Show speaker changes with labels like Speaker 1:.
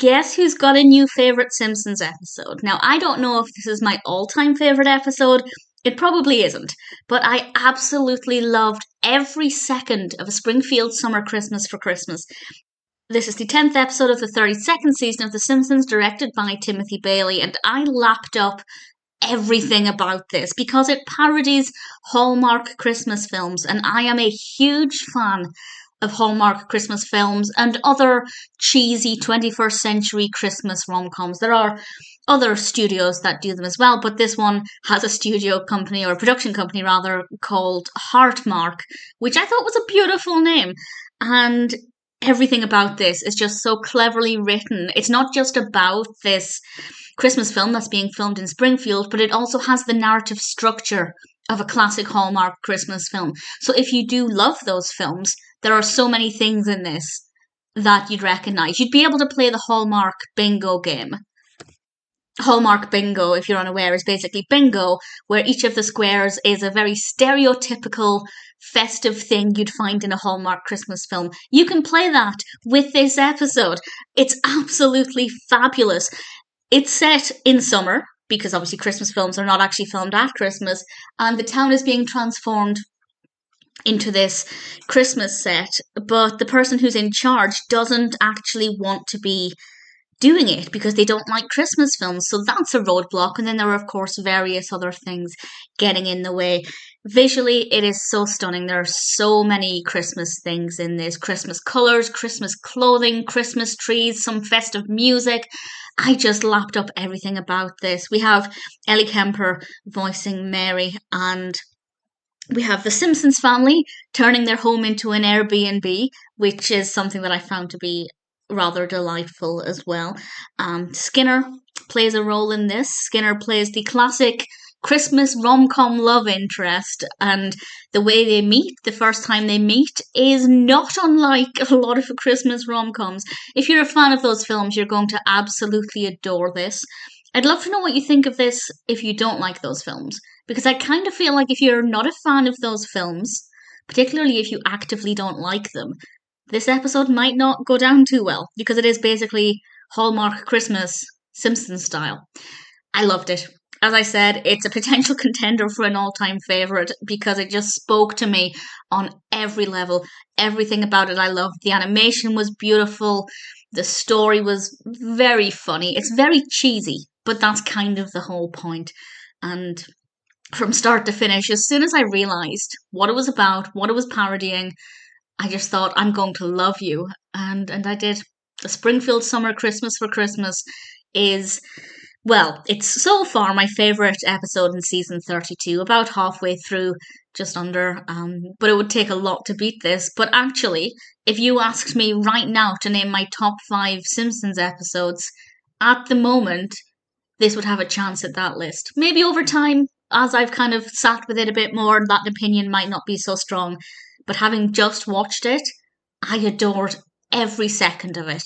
Speaker 1: Guess who's got a new favourite Simpsons episode? Now, I don't know if this is my all-time favourite episode. It probably isn't. But I absolutely loved every second of A Springfield Summer Christmas for Christmas. This is the 10th episode of the 32nd season of The Simpsons, directed by Timothy Bailey, and I lapped up everything about this because it parodies Hallmark Christmas films, and I am a huge fan of Hallmark Christmas films and other cheesy 21st century Christmas rom-coms. There are other studios that do them as well, but this one has a studio company, or a production company rather, called Heartmark, which I thought was a beautiful name. And everything about this is just so cleverly written. It's not just about this Christmas film that's being filmed in Springfield, but it also has the narrative structure of a classic Hallmark Christmas film. So if you do love those films, there are so many things in this that you'd recognise. You'd be able to play the Hallmark bingo game. Hallmark bingo, if you're unaware, is basically bingo, where each of the squares is a very stereotypical festive thing you'd find in a Hallmark Christmas film. You can play that with this episode. It's absolutely fabulous. It's set in summer, because obviously Christmas films are not actually filmed at Christmas, and the town is being transformed into this Christmas set, but the person who's in charge doesn't actually want to be doing it because they don't like Christmas films. So that's a roadblock. And then there are, of course, various other things getting in the way. Visually, it is so stunning. There are so many Christmas things in this. Christmas colours, Christmas clothing, Christmas trees, some festive music. I just lapped up everything about this. We have Ellie Kemper voicing Mary, and we have the Simpsons family turning their home into an Airbnb, which is something that I found to be rather delightful as well. Skinner plays a role in this. Skinner plays the classic Christmas rom-com love interest, and the way they meet, the first time they meet, is not unlike a lot of Christmas rom-coms. If you're a fan of those films, you're going to absolutely adore this. I'd love to know what you think of this if you don't like those films, because I kind of feel like if you're not a fan of those films, particularly if you actively don't like them, this episode might not go down too well, because it is basically Hallmark Christmas Simpsons style. I loved it. As I said, it's a potential contender for an all-time favourite because it just spoke to me on every level. Everything about it I loved. The animation was beautiful. The story was very funny. It's very cheesy, but that's kind of the whole point. And from start to finish, as soon as I realised what it was about, what it was parodying, I just thought, I'm going to love you. And I did. The Springfield Summer Christmas for Christmas is, well, it's so far my favourite episode in season 32, about halfway through, just under, but it would take a lot to beat this. But actually, if you asked me right now to name my top 5 Simpsons episodes, at the moment, this would have a chance at that list. Maybe over time, as I've kind of sat with it a bit more, that opinion might not be so strong. But having just watched it, I adored every second of it.